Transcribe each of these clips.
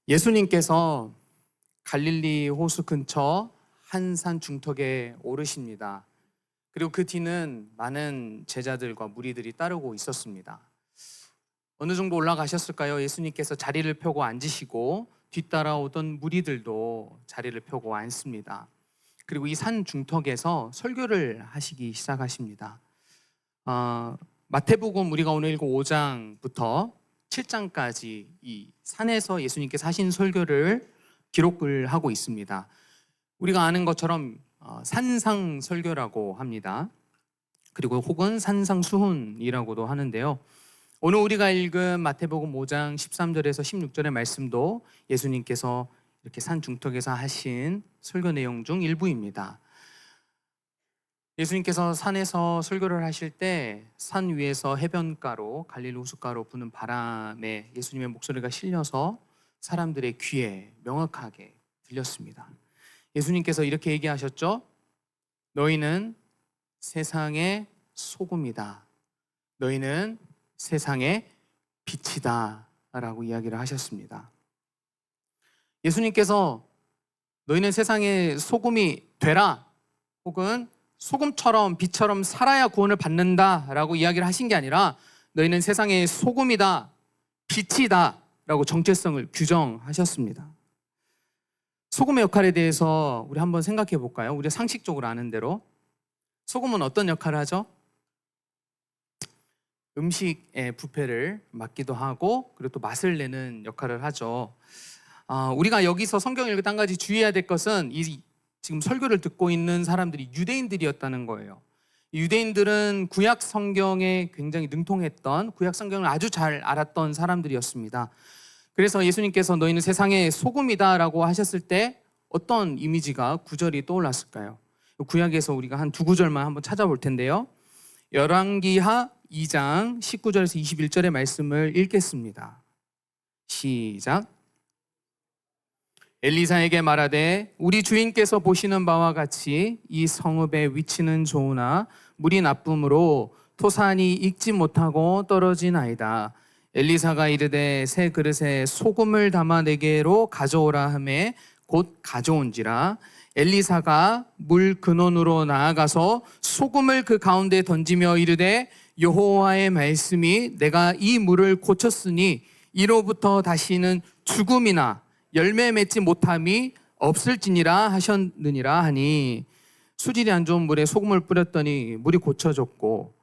예수님께서 갈릴리 호수 근처 한 산 중턱에 오르십니다. 그리고 그 뒤는 많은 제자들과 무리들이 따르고 있었습니다. 어느 정도 올라가셨을까요? 예수님께서 자리를 펴고 앉으시고 뒤따라오던 무리들도 자리를 펴고 앉습니다. 그리고 이 산 중턱에서 설교를 하시기 시작하십니다. 마태복음 우리가 오늘 읽은 5장부터 7장까지 이 산에서 예수님께서 하신 설교를 기록을 하고 있습니다. 우리가 아는 것처럼 산상 설교라고 합니다. 그리고 혹은 산상 수훈이라고도 하는데요. 오늘 우리가 읽은 마태복음 5장 13절에서 16절의 말씀도 예수님께서 이렇게 산 중턱에서 하신 설교 내용 중 일부입니다. 예수님께서 산에서 설교를 하실 때 산 위에서 해변가로 갈릴리 호숫가로 부는 바람에 예수님의 목소리가 실려서 사람들의 귀에 명확하게 들렸습니다. 예수님께서 이렇게 얘기하셨죠. 너희는 세상의 소금이다. 너희는 세상의 빛이다 라고 이야기를 하셨습니다. 예수님께서 너희는 세상의 소금이 되라 혹은 소금처럼 빛처럼 살아야 구원을 받는다 라고 이야기를 하신 게 아니라 너희는 세상의 소금이다, 빛이다 라고 정체성을 규정하셨습니다. 소금의 역할에 대해서 우리 한번 생각해 볼까요? 우리가 상식적으로 아는 대로 소금은 어떤 역할을 하죠? 음식의 부패를 막기도 하고 그리고 또 맛을 내는 역할을 하죠. 우리가 여기서 성경 읽을 때 한 가지 주의해야 될 것은 지금 설교를 듣고 있는 사람들이 유대인들이었다는 거예요. 유대인들은 구약 성경에 굉장히 능통했던, 구약 성경을 아주 잘 알았던 사람들이었습니다. 그래서 예수님께서 너희는 세상의 소금이다 라고 하셨을 때 어떤 이미지가 구절이 떠올랐을까요? 구약에서 우리가 한 두 구절만 한번 찾아볼 텐데요. 열왕기하 2장 19절에서 21절의 말씀을 읽겠습니다. 시작. 엘리사에게 말하되 우리 주인께서 보시는 바와 같이 이 성읍의 위치는 좋으나 물이 나쁨으로 토산이 익지 못하고 떨어지나이다. 엘리사가 이르되 새 그릇에 소금을 담아 내게로 가져오라 하매 곧 가져온지라. 엘리사가 물 근원으로 나아가서 소금을 그 가운데 던지며 이르되 여호와의 말씀이 내가 이 물을 고쳤으니 이로부터 다시는 죽음이나 열매 맺지 못함이 없을지니라 하셨느니라 하니, 수질이 안 좋은 물에 소금을 뿌렸더니 물이 고쳐졌고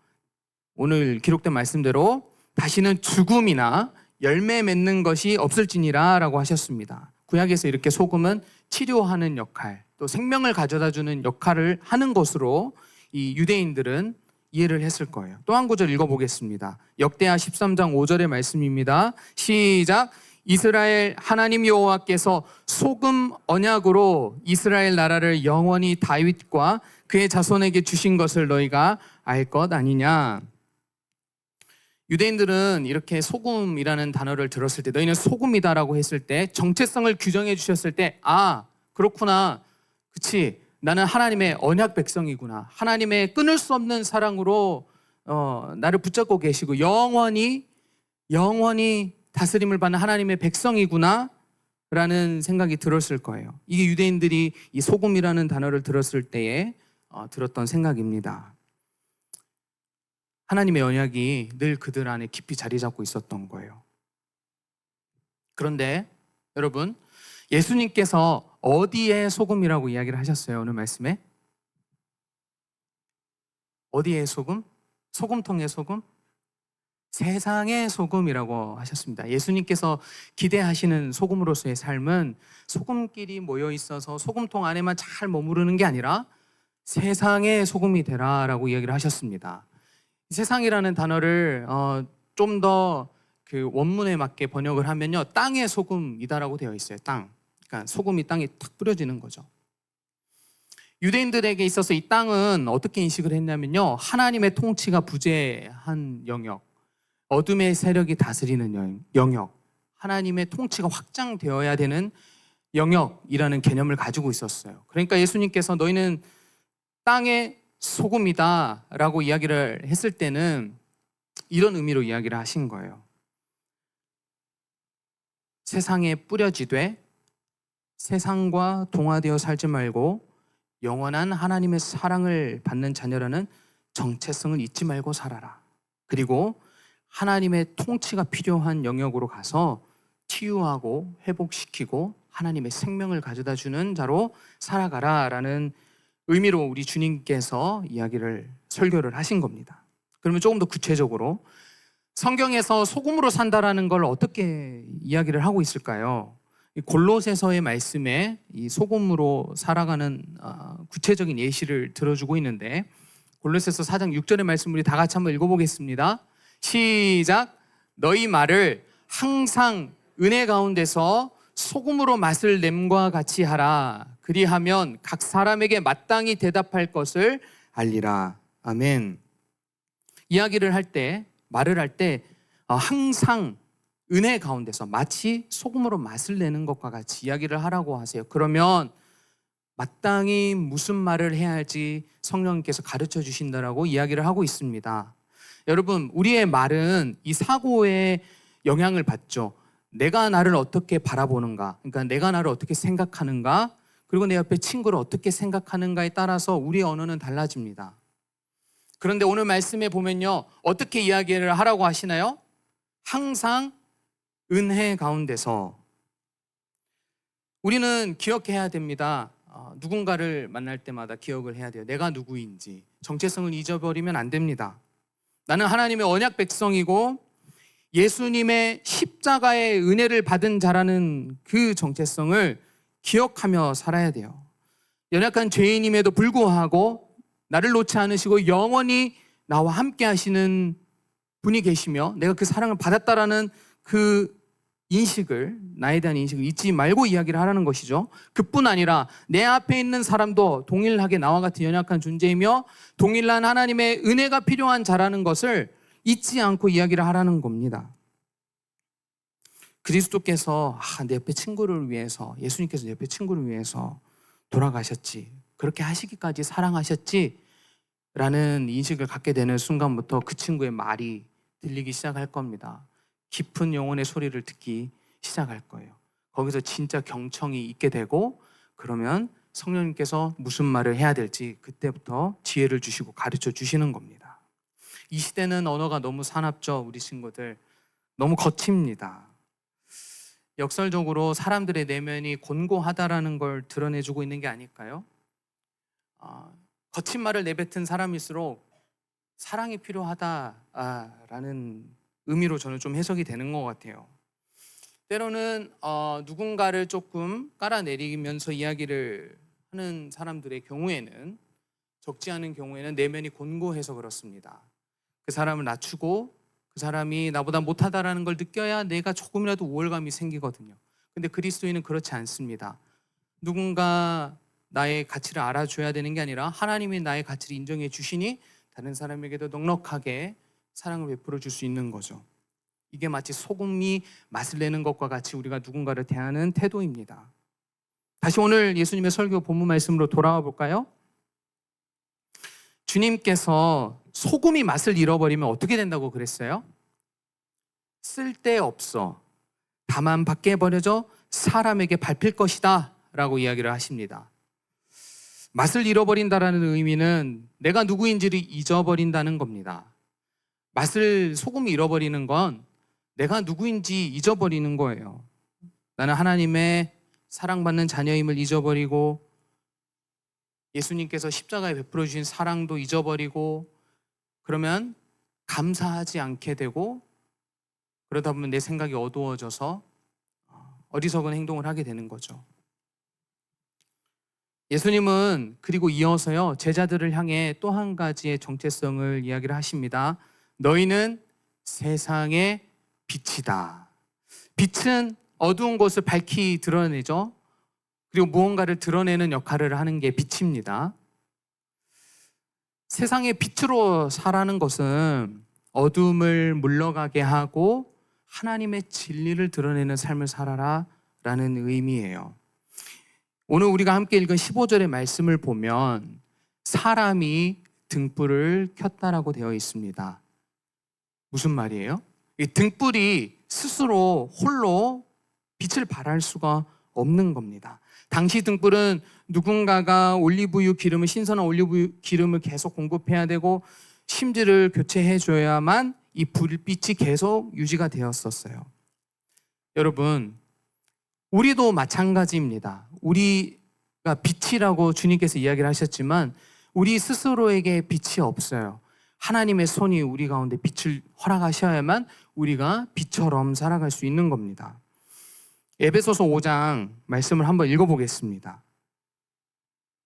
오늘 기록된 말씀대로 다시는 죽음이나 열매 맺는 것이 없을지니라 라고 하셨습니다. 구약에서 이렇게 소금은 치료하는 역할, 또 생명을 가져다주는 역할을 하는 것으로 이 유대인들은 이해를 했을 거예요. 또 한 구절 읽어보겠습니다. 역대하 13장 5절의 말씀입니다. 시작. 이스라엘 하나님 여호와께서 소금 언약으로 이스라엘 나라를 영원히 다윗과 그의 자손에게 주신 것을 너희가 알 것 아니냐. 유대인들은 이렇게 소금이라는 단어를 들었을 때, 너희는 소금이다라고 했을 때, 정체성을 규정해 주셨을 때, 그렇구나, 그치, 나는 하나님의 언약 백성이구나, 하나님의 끊을 수 없는 사랑으로 나를 붙잡고 계시고 영원히 다스림을 받는 하나님의 백성이구나 라는 생각이 들었을 거예요. 이게 유대인들이 이 소금이라는 단어를 들었을 때에 들었던 생각입니다. 하나님의 언약이 늘 그들 안에 깊이 자리 잡고 있었던 거예요. 그런데 여러분, 예수님께서 어디에 소금이라고 이야기를 하셨어요? 오늘 말씀에 어디에 소금? 소금통에 소금? 세상의 소금이라고 하셨습니다. 예수님께서 기대하시는 소금으로서의 삶은 소금끼리 모여 있어서 소금통 안에만 잘 머무르는 게 아니라 세상의 소금이 되라라고 이야기를 하셨습니다. 세상이라는 단어를 좀 더 그 원문에 맞게 번역을 하면요, 땅의 소금이다라고 되어 있어요. 땅. 그러니까 소금이 땅에 탁 뿌려지는 거죠. 유대인들에게 있어서 이 땅은 어떻게 인식을 했냐면요, 하나님의 통치가 부재한 영역, 어둠의 세력이 다스리는 영역, 하나님의 통치가 확장되어야 되는 영역이라는 개념을 가지고 있었어요. 그러니까 예수님께서 너희는 땅의 소금이다 라고 이야기를 했을 때는 이런 의미로 이야기를 하신 거예요. 세상에 뿌려지되 세상과 동화되어 살지 말고 영원한 하나님의 사랑을 받는 자녀라는 정체성을 잊지 말고 살아라. 그리고 하나님의 통치가 필요한 영역으로 가서 치유하고 회복시키고 하나님의 생명을 가져다 주는 자로 살아가라라는 의미로 우리 주님께서 설교를 하신 겁니다. 그러면 조금 더 구체적으로 성경에서 소금으로 산다라는 걸 어떻게 이야기를 하고 있을까요? 골로새서의 말씀에 이 소금으로 살아가는 구체적인 예시를 들어주고 있는데, 골로새서 4장 6절의 말씀 우리 다 같이 한번 읽어보겠습니다. 시작. 너희 말을 항상 은혜 가운데서 소금으로 맛을 냄과 같이 하라. 그리하면 각 사람에게 마땅히 대답할 것을 알리라. 아멘. 이야기를 할 때, 말을 할 때 항상 은혜 가운데서 마치 소금으로 맛을 내는 것과 같이 이야기를 하라고 하세요. 그러면 마땅히 무슨 말을 해야 할지 성령님께서 가르쳐 주신다라고 이야기를 하고 있습니다. 여러분, 우리의 말은 이 사고에 영향을 받죠. 내가 나를 어떻게 바라보는가, 그러니까 내가 나를 어떻게 생각하는가, 그리고 내 옆에 친구를 어떻게 생각하는가에 따라서 우리의 언어는 달라집니다. 그런데 오늘 말씀에 보면요, 어떻게 이야기를 하라고 하시나요? 항상 은혜 가운데서. 우리는 기억해야 됩니다. 누군가를 만날 때마다 기억을 해야 돼요. 내가 누구인지. 정체성을 잊어버리면 안 됩니다. 나는 하나님의 언약 백성이고 예수님의 십자가의 은혜를 받은 자라는 그 정체성을 기억하며 살아야 돼요. 연약한 죄인임에도 불구하고 나를 놓지 않으시고 영원히 나와 함께 하시는 분이 계시며 내가 그 사랑을 받았다라는 그 인식을, 나에 대한 인식을 잊지 말고 이야기를 하라는 것이죠. 그뿐 아니라 내 앞에 있는 사람도 동일하게 나와 같은 연약한 존재이며 동일한 하나님의 은혜가 필요한 자라는 것을 잊지 않고 이야기를 하라는 겁니다. 그리스도께서 내 옆에 친구를 위해서, 예수님께서 내 옆에 친구를 위해서 돌아가셨지, 그렇게 하시기까지 사랑하셨지 라는 인식을 갖게 되는 순간부터 그 친구의 말이 들리기 시작할 겁니다. 깊은 영혼의 소리를 듣기 시작할 거예요. 거기서 진짜 경청이 있게 되고, 그러면 성령님께서 무슨 말을 해야 될지 그때부터 지혜를 주시고 가르쳐 주시는 겁니다. 이 시대는 언어가 너무 사납죠. 우리 친구들 너무 거칩니다. 역설적으로 사람들의 내면이 곤고하다라는 걸 드러내주고 있는 게 아닐까요? 거친 말을 내뱉은 사람일수록 사랑이 필요하다라는 의미로 저는 좀 해석이 되는 것 같아요. 때로는 누군가를 조금 깔아내리면서 이야기를 하는 사람들의 경우에는, 적지 않은 경우에는 내면이 곤고해서 그렇습니다. 그 사람을 낮추고 그 사람이 나보다 못하다라는 걸 느껴야 내가 조금이라도 우월감이 생기거든요. 근데 그리스도인은 그렇지 않습니다. 누군가 나의 가치를 알아줘야 되는 게 아니라 하나님이 나의 가치를 인정해 주시니 다른 사람에게도 넉넉하게 사랑을 베풀어 줄 수 있는 거죠. 이게 마치 소금이 맛을 내는 것과 같이 우리가 누군가를 대하는 태도입니다. 다시 오늘 예수님의 설교 본문 말씀으로 돌아와 볼까요? 주님께서 소금이 맛을 잃어버리면 어떻게 된다고 그랬어요? 쓸데없어. 다만 밖에 버려져 사람에게 밟힐 것이다 라고 이야기를 하십니다. 맛을 잃어버린다라는 의미는 내가 누구인지를 잊어버린다는 겁니다. 소금이 잃어버리는 건 내가 누구인지 잊어버리는 거예요. 나는 하나님의 사랑받는 자녀임을 잊어버리고 예수님께서 십자가에 베풀어 주신 사랑도 잊어버리고, 그러면 감사하지 않게 되고, 그러다 보면 내 생각이 어두워져서 어리석은 행동을 하게 되는 거죠. 예수님은 그리고 이어서요, 제자들을 향해 또 한 가지의 정체성을 이야기를 하십니다. 너희는 세상의 빛이다. 빛은 어두운 곳을 밝히 드러내죠. 그리고 무언가를 드러내는 역할을 하는 게 빛입니다. 세상의 빛으로 살아가는 것은 어둠을 물러가게 하고 하나님의 진리를 드러내는 삶을 살아라 라는 의미예요. 오늘 우리가 함께 읽은 15절의 말씀을 보면 사람이 등불을 켰다라고 되어 있습니다. 무슨 말이에요? 이 등불이 스스로 홀로 빛을 발할 수가 없는 겁니다. 당시 등불은 누군가가 올리브유 기름을, 신선한 올리브유 기름을 계속 공급해야 되고 심지를 교체해 줘야만 이 불빛이 계속 유지가 되었었어요. 여러분, 우리도 마찬가지입니다. 우리가 빛이라고 주님께서 이야기를 하셨지만 우리 스스로에게 빛이 없어요. 하나님의 손이 우리 가운데 빛을 허락하셔야만 우리가 빛처럼 살아갈 수 있는 겁니다. 에베소서 5장 말씀을 한번 읽어보겠습니다.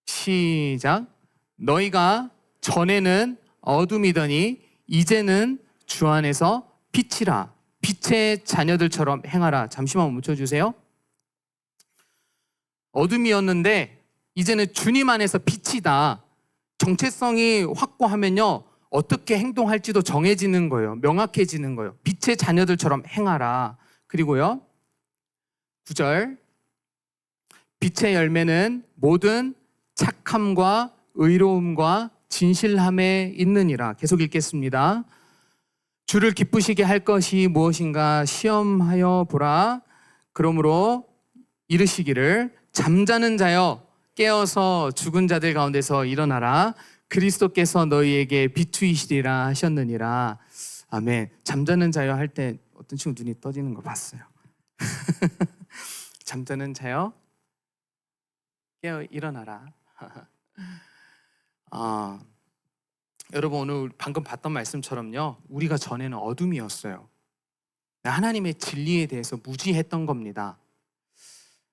시작. 너희가 전에는 어둠이더니 이제는 주 안에서 빛이라. 빛의 자녀들처럼 행하라. 잠시만 멈춰주세요. 어둠이었는데 이제는 주님 안에서 빛이다. 정체성이 확고하면요, 어떻게 행동할지도 정해지는 거예요. 명확해지는 거예요. 빛의 자녀들처럼 행하라. 그리고요, 9절. 빛의 열매는 모든 착함과 의로움과 진실함에 있느니라. 계속 읽겠습니다. 주를 기쁘시게 할 것이 무엇인가 시험하여 보라. 그러므로 이르시기를 잠자는 자여 깨어서 죽은 자들 가운데서 일어나라. 그리스도께서 너희에게 비추이시리라 하셨느니라. 아멘. 잠자는 자여 할 때 어떤 친구 눈이 떠지는 걸 봤어요. 잠자는 자여 깨어 일어나라. 여러분, 오늘 방금 봤던 말씀처럼요, 우리가 전에는 어둠이었어요. 하나님의 진리에 대해서 무지했던 겁니다.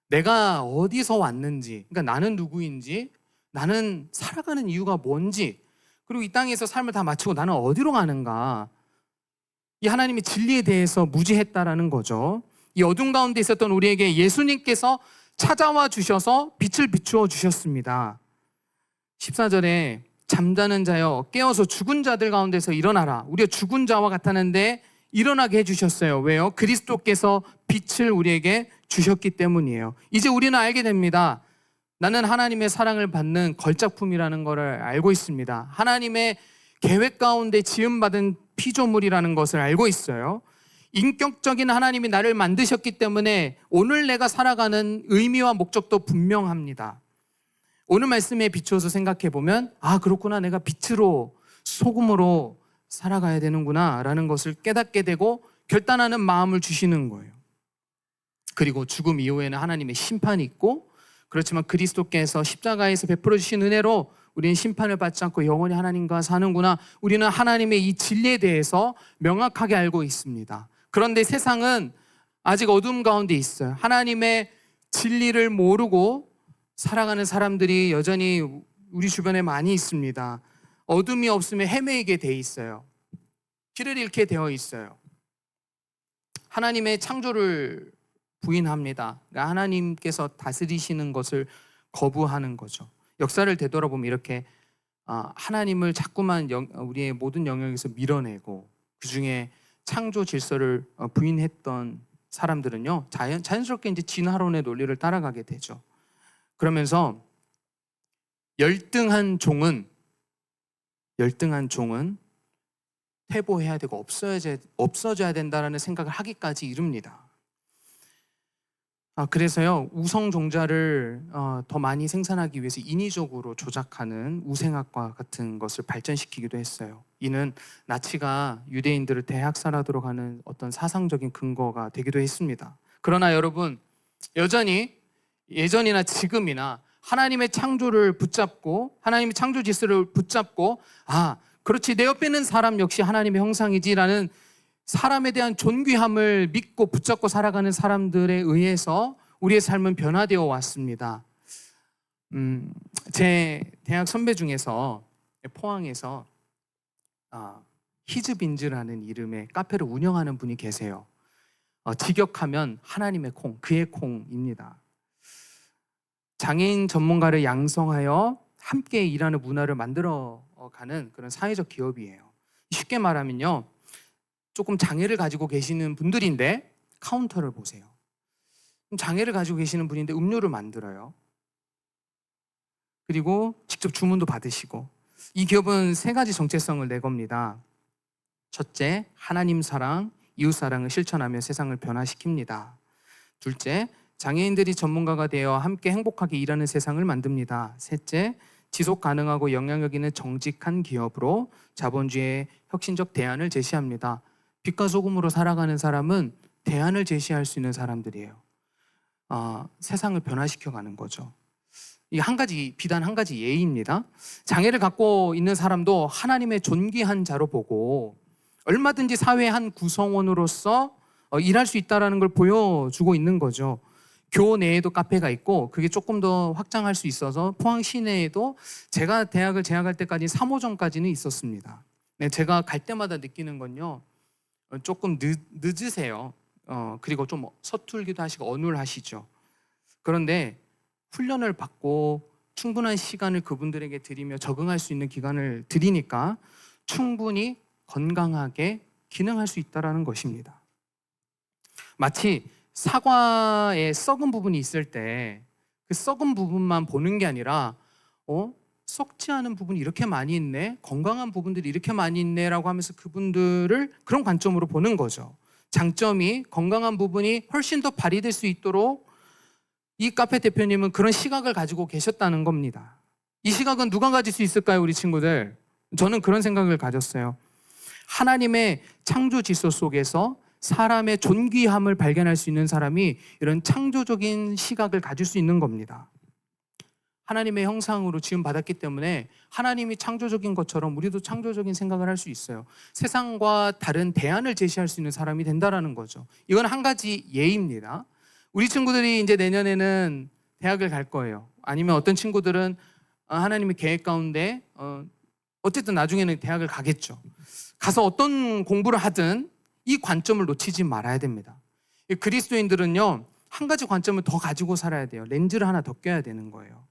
내가 어디서 왔는지, 그러니까 나는 누구인지, 나는 살아가는 이유가 뭔지, 그리고 이 땅에서 삶을 다 마치고 나는 어디로 가는가, 이 하나님의 진리에 대해서 무지했다라는 거죠. 이 어둠 가운데 있었던 우리에게 예수님께서 찾아와 주셔서 빛을 비추어 주셨습니다. 14절에 잠자는 자여 깨어서 죽은 자들 가운데서 일어나라. 우리가 죽은 자와 같았는데 일어나게 해주셨어요. 왜요? 그리스도께서 빛을 우리에게 주셨기 때문이에요. 이제 우리는 알게 됩니다. 나는 하나님의 사랑을 받는 걸작품이라는 것을 알고 있습니다. 하나님의 계획 가운데 지음받은 피조물이라는 것을 알고 있어요. 인격적인 하나님이 나를 만드셨기 때문에 오늘 내가 살아가는 의미와 목적도 분명합니다. 오늘 말씀에 비추어서 생각해 보면, 그렇구나, 내가 빛으로, 소금으로 살아가야 되는구나 라는 것을 깨닫게 되고 결단하는 마음을 주시는 거예요. 그리고 죽음 이후에는 하나님의 심판이 있고, 그렇지만 그리스도께서 십자가에서 베풀어 주신 은혜로 우리는 심판을 받지 않고 영원히 하나님과 사는구나. 우리는 하나님의 이 진리에 대해서 명확하게 알고 있습니다. 그런데 세상은 아직 어둠 가운데 있어요. 하나님의 진리를 모르고 살아가는 사람들이 여전히 우리 주변에 많이 있습니다. 어둠이 없으면 헤매이게 돼 있어요. 길을 잃게 되어 있어요. 하나님의 창조를 부인합니다. 그러니까 하나님께서 다스리시는 것을 거부하는 거죠. 역사를 되돌아보면 이렇게 하나님을 자꾸만 우리의 모든 영역에서 밀어내고 그중에 창조 질서를 부인했던 사람들은요, 자연스럽게 이제 진화론의 논리를 따라가게 되죠. 그러면서 열등한 종은 퇴보해야 되고 없어져야 된다라는 생각을 하기까지 이릅니다. 그래서요, 우성종자를 더 많이 생산하기 위해서 인위적으로 조작하는 우생학과 같은 것을 발전시키기도 했어요. 이는 나치가 유대인들을 대학살하도록 하는 어떤 사상적인 근거가 되기도 했습니다. 그러나 여러분, 여전히 예전이나 지금이나 하나님의 창조를 붙잡고 하나님의 창조 질서를 붙잡고 그렇지, 내 옆에 있는 사람 역시 하나님의 형상이지라는 사람에 대한 존귀함을 믿고 붙잡고 살아가는 사람들에 의해서 우리의 삶은 변화되어 왔습니다. 제 대학 선배 중에서 포항에서 히즈빈즈라는 이름의 카페를 운영하는 분이 계세요. 직역하면 하나님의 콩, 그의 콩입니다. 장애인 전문가를 양성하여 함께 일하는 문화를 만들어가는 그런 사회적 기업이에요. 쉽게 말하면요, 조금 장애를 가지고 계시는 분들인데 카운터를 보세요. 장애를 가지고 계시는 분인데 음료를 만들어요. 그리고 직접 주문도 받으시고. 이 기업은 3가지 정체성을 내겁니다. 첫째, 하나님 사랑, 이웃 사랑을 실천하며 세상을 변화시킵니다. 둘째, 장애인들이 전문가가 되어 함께 행복하게 일하는 세상을 만듭니다. 셋째, 지속 가능하고 영향력 있는 정직한 기업으로 자본주의의 혁신적 대안을 제시합니다. 빛과 소금으로 살아가는 사람은 대안을 제시할 수 있는 사람들이에요. 세상을 변화시켜가는 거죠. 이 비단 한 가지 예입니다. 장애를 갖고 있는 사람도 하나님의 존귀한 자로 보고 얼마든지 사회의 한 구성원으로서 일할 수 있다는 걸 보여주고 있는 거죠. 교 내에도 카페가 있고 그게 조금 더 확장할 수 있어서 포항 시내에도 제가 대학을 재학할 때까지 3호점까지는 있었습니다. 네, 제가 갈 때마다 느끼는 건요, 조금 늦으세요. 그리고 좀 서툴기도 하시고 어눌하시죠. 그런데 훈련을 받고 충분한 시간을 그분들에게 드리며 적응할 수 있는 기간을 드리니까 충분히 건강하게 기능할 수 있다는 것입니다. 마치 사과에 썩은 부분이 있을 때 그 썩은 부분만 보는 게 아니라 썩지 않은 부분이 이렇게 많이 있네, 건강한 부분들이 이렇게 많이 있네 라고 하면서 그분들을 그런 관점으로 보는 거죠. 장점이 건강한 부분이 훨씬 더 발휘될 수 있도록 이 카페 대표님은 그런 시각을 가지고 계셨다는 겁니다. 이 시각은 누가 가질 수 있을까요, 우리 친구들? 저는 그런 생각을 가졌어요. 하나님의 창조 질서 속에서 사람의 존귀함을 발견할 수 있는 사람이 이런 창조적인 시각을 가질 수 있는 겁니다. 하나님의 형상으로 지음받았기 때문에 하나님이 창조적인 것처럼 우리도 창조적인 생각을 할 수 있어요. 세상과 다른 대안을 제시할 수 있는 사람이 된다는 거죠. 이건 한 가지 예입니다. 우리 친구들이 이제 내년에는 대학을 갈 거예요. 아니면 어떤 친구들은 하나님의 계획 가운데 어쨌든 나중에는 대학을 가겠죠. 가서 어떤 공부를 하든 이 관점을 놓치지 말아야 됩니다. 그리스도인들은요, 한 가지 관점을 더 가지고 살아야 돼요. 렌즈를 하나 더 껴야 되는 거예요.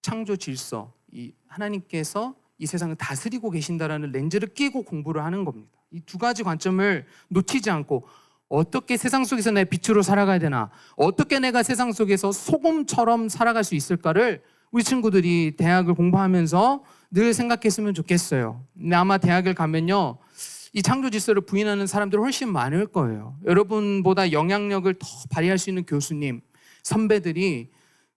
창조 질서, 이 하나님께서 이 세상을 다스리고 계신다라는 렌즈를 끼고 공부를 하는 겁니다. 이 두 가지 관점을 놓치지 않고 어떻게 세상 속에서 내 빛으로 살아가야 되나, 어떻게 내가 세상 속에서 소금처럼 살아갈 수 있을까를 우리 친구들이 대학을 공부하면서 늘 생각했으면 좋겠어요. 근데 아마 대학을 가면요, 이 창조 질서를 부인하는 사람들이 훨씬 많을 거예요. 여러분보다 영향력을 더 발휘할 수 있는 교수님, 선배들이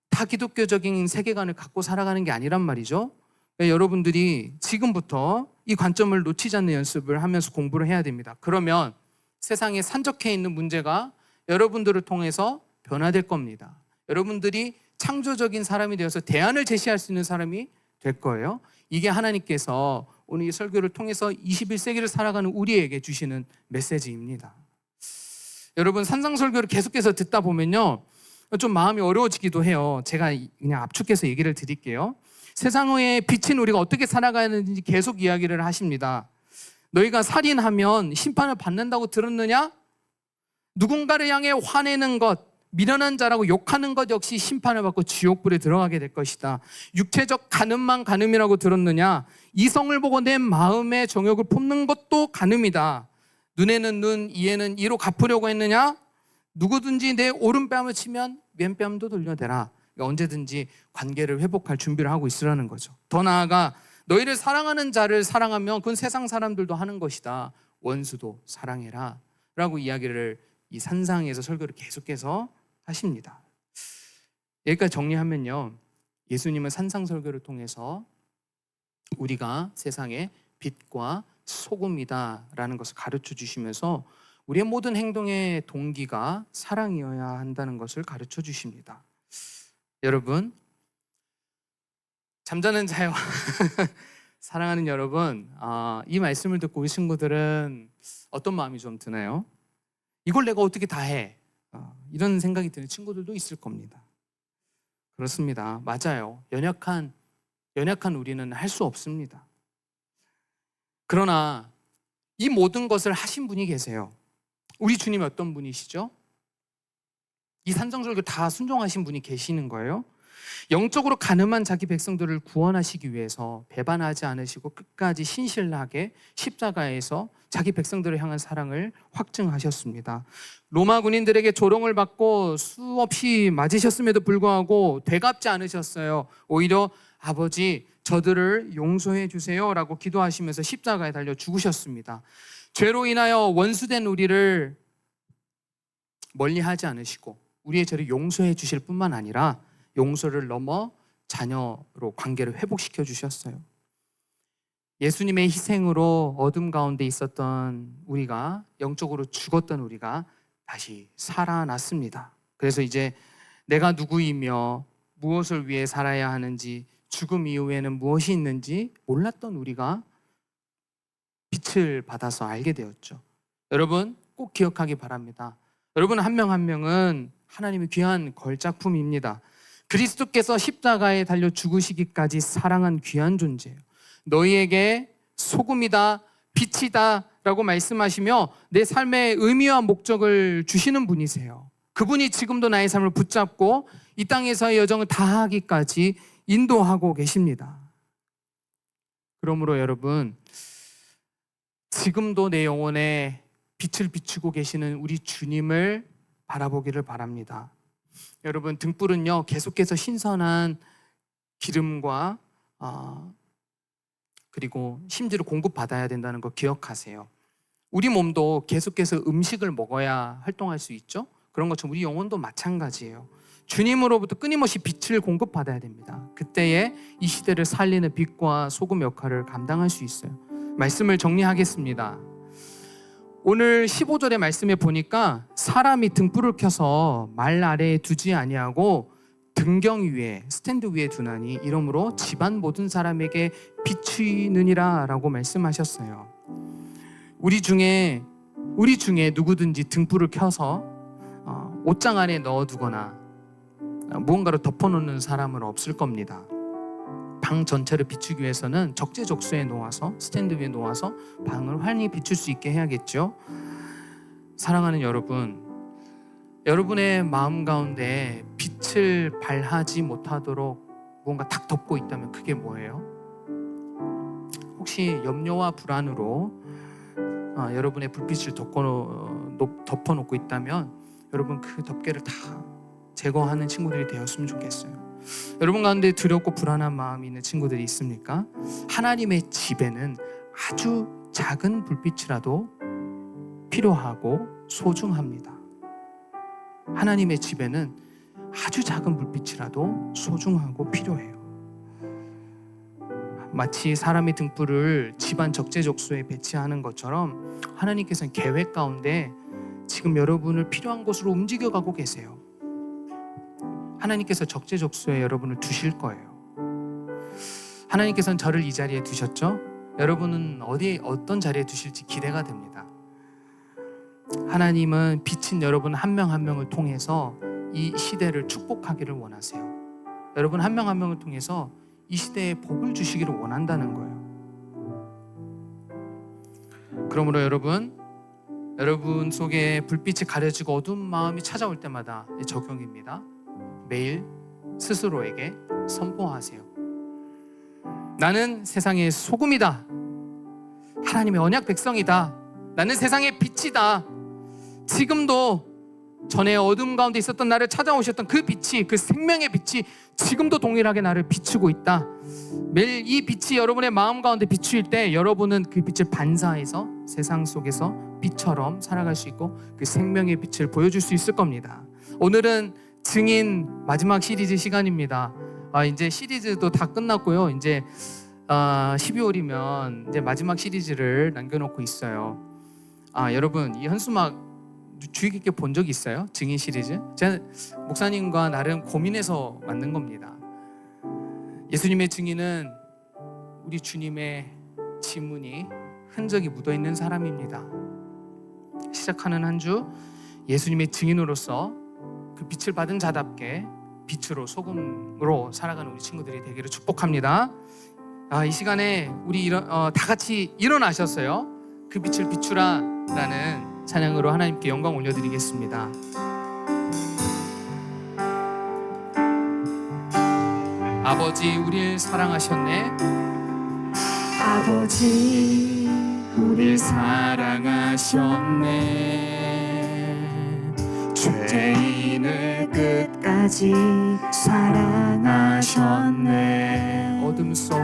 다 기독교적인 세계관을 갖고 살아가는 게 아니란 말이죠. 여러분들이 지금부터 이 관점을 놓치지 않는 연습을 하면서 공부를 해야 됩니다. 그러면 세상에 산적해 있는 문제가 여러분들을 통해서 변화될 겁니다. 여러분들이 창조적인 사람이 되어서 대안을 제시할 수 있는 사람이 될 거예요. 이게 하나님께서 오늘 이 설교를 통해서 21세기를 살아가는 우리에게 주시는 메시지입니다. 여러분, 산상설교를 계속해서 듣다 보면요, 좀 마음이 어려워지기도 해요. 제가 그냥 압축해서 얘기를 드릴게요. 세상의 빛인 우리가 어떻게 살아가는지 계속 이야기를 하십니다. 너희가 살인하면 심판을 받는다고 들었느냐? 누군가를 향해 화내는 것, 미련한 자라고 욕하는 것 역시 심판을 받고 지옥불에 들어가게 될 것이다. 육체적 간음만 간음이라고 들었느냐? 이성을 보고 내 마음의 정욕을 품는 것도 간음이다. 눈에는 눈, 이에는 이로 갚으려고 했느냐? 누구든지 내 오른뺨을 치면 왼뺨도 돌려대라. 그러니까 언제든지 관계를 회복할 준비를 하고 있으라는 거죠. 더 나아가 너희를 사랑하는 자를 사랑하면 그건 세상 사람들도 하는 것이다. 원수도 사랑해라 라고 이야기를 이 산상에서 설교를 계속해서 하십니다. 여기까지 정리하면요, 예수님은 산상설교를 통해서 우리가 세상의 빛과 소금이다라는 것을 가르쳐 주시면서 우리의 모든 행동의 동기가 사랑이어야 한다는 것을 가르쳐 주십니다. 여러분, 잠자는 자요 사랑하는 여러분, 이 말씀을 듣고 우리 친구들은 어떤 마음이 좀 드나요? 이걸 내가 어떻게 다 해? 이런 생각이 드는 친구들도 있을 겁니다. 그렇습니다. 맞아요. 연약한 우리는 할 수 없습니다. 그러나 이 모든 것을 하신 분이 계세요. 우리 주님이 어떤 분이시죠? 이 산상설교 다 순종하신 분이 계시는 거예요. 영적으로 가늠한 자기 백성들을 구원하시기 위해서 배반하지 않으시고 끝까지 신실하게 십자가에서 자기 백성들을 향한 사랑을 확증하셨습니다. 로마 군인들에게 조롱을 받고 수없이 맞으셨음에도 불구하고 되갚지 않으셨어요. 오히려 아버지, 저들을 용서해 주세요 라고 기도하시면서 십자가에 달려 죽으셨습니다. 죄로 인하여 원수된 우리를 멀리하지 않으시고 우리의 죄를 용서해 주실 뿐만 아니라 용서를 넘어 자녀로 관계를 회복시켜 주셨어요. 예수님의 희생으로 어둠 가운데 있었던 우리가, 영적으로 죽었던 우리가 다시 살아났습니다. 그래서 이제 내가 누구이며 무엇을 위해 살아야 하는지, 죽음 이후에는 무엇이 있는지 몰랐던 우리가 빛을 받아서 알게 되었죠. 여러분 꼭 기억하기 바랍니다. 여러분 한 명 한 명은 하나님의 귀한 걸작품입니다. 그리스도께서 십자가에 달려 죽으시기까지 사랑한 귀한 존재예요. 너희에게 소금이다, 빛이다 라고 말씀하시며 내 삶의 의미와 목적을 주시는 분이세요. 그분이 지금도 나의 삶을 붙잡고 이 땅에서의 여정을 다하기까지 인도하고 계십니다. 그러므로 여러분, 지금도 내 영혼에 빛을 비추고 계시는 우리 주님을 바라보기를 바랍니다. 여러분, 등불은요 계속해서 신선한 기름과 그리고 심지어 공급받아야 된다는 거 기억하세요. 우리 몸도 계속해서 음식을 먹어야 활동할 수 있죠. 그런 것처럼 우리 영혼도 마찬가지예요. 주님으로부터 끊임없이 빛을 공급받아야 됩니다. 그때에 이 시대를 살리는 빛과 소금 역할을 감당할 수 있어요. 말씀을 정리하겠습니다. 오늘 15절의 말씀에 보니까 사람이 등불을 켜서 말 아래에 두지 아니하고 등경 위에, 스탠드 위에 두나니 이러므로 집안 모든 사람에게 비추이느니라 라고 말씀하셨어요. 우리 중에 누구든지 등불을 켜서 옷장 안에 넣어두거나 무언가를 덮어놓는 사람은 없을 겁니다. 방 전체를 비추기 위해서는 적재적소에 놓아서, 스탠드 위에 놓아서 방을 환히 비출 수 있게 해야겠죠. 사랑하는 여러분, 여러분의 마음 가운데 빛을 발하지 못하도록 무언가 탁 덮고 있다면 그게 뭐예요? 혹시 염려와 불안으로 여러분의 불빛을 덮어놓고 있다면 여러분 그 덮개를 다 제거하는 친구들이 되었으면 좋겠어요. 여러분 가운데 두렵고 불안한 마음이 있는 친구들이 있습니까? 하나님의 집에는 아주 작은 불빛이라도 필요하고 소중합니다. 하나님의 집에는 아주 작은 불빛이라도 소중하고 필요해요. 마치 사람의 등불을 집안 적재적소에 배치하는 것처럼 하나님께서는 계획 가운데 지금 여러분을 필요한 곳으로 움직여가고 계세요. 하나님께서 적재적소에 여러분을 두실 거예요. 하나님께서는 저를 이 자리에 두셨죠? 여러분은 어떤 자리에 두실지 기대가 됩니다. 하나님은 빛인 여러분 한 명 한 명을 통해서 이 시대를 축복하기를 원하세요. 여러분 한 명 한 명을 통해서 이 시대에 복을 주시기를 원한다는 거예요. 그러므로 여러분 속에 불빛이 가려지고 어두운 마음이 찾아올 때마다 적용입니다. 매일 스스로에게 선포하세요. 나는 세상의 소금이다. 하나님의 언약 백성이다. 나는 세상의 빛이다. 지금도 전에 어둠 가운데 있었던 나를 찾아오셨던 그 빛이, 그 생명의 빛이 지금도 동일하게 나를 비추고 있다. 매일 이 빛이 여러분의 마음 가운데 비추일 때 여러분은 그 빛을 반사해서 세상 속에서 빛처럼 살아갈 수 있고 그 생명의 빛을 보여줄 수 있을 겁니다. 오늘은 증인 마지막 시리즈 시간입니다. 이제 시리즈도 다 끝났고요. 이제 12월이면 이제 마지막 시리즈를 남겨놓고 있어요. 여러분 이 현수막 주의 깊게 본 적 있어요? 증인 시리즈? 제가 목사님과 나름 고민해서 만든 겁니다. 예수님의 증인은 우리 주님의 지문이 흔적이 묻어있는 사람입니다. 시작하는 한 주 예수님의 증인으로서 그 빛을 받은 자답게 빛으로 소금으로 살아가는 우리 친구들이 되기를 축복합니다. 이 시간에 우리 다 같이 일어나셨어요. 그 빛을 비추라 라는 찬양으로 하나님께 영광 올려드리겠습니다. 아버지 우리를 사랑하셨네. 아버지 우리 사랑하셨네. 죄인을 끝까지 사랑하셨네. 어둠 속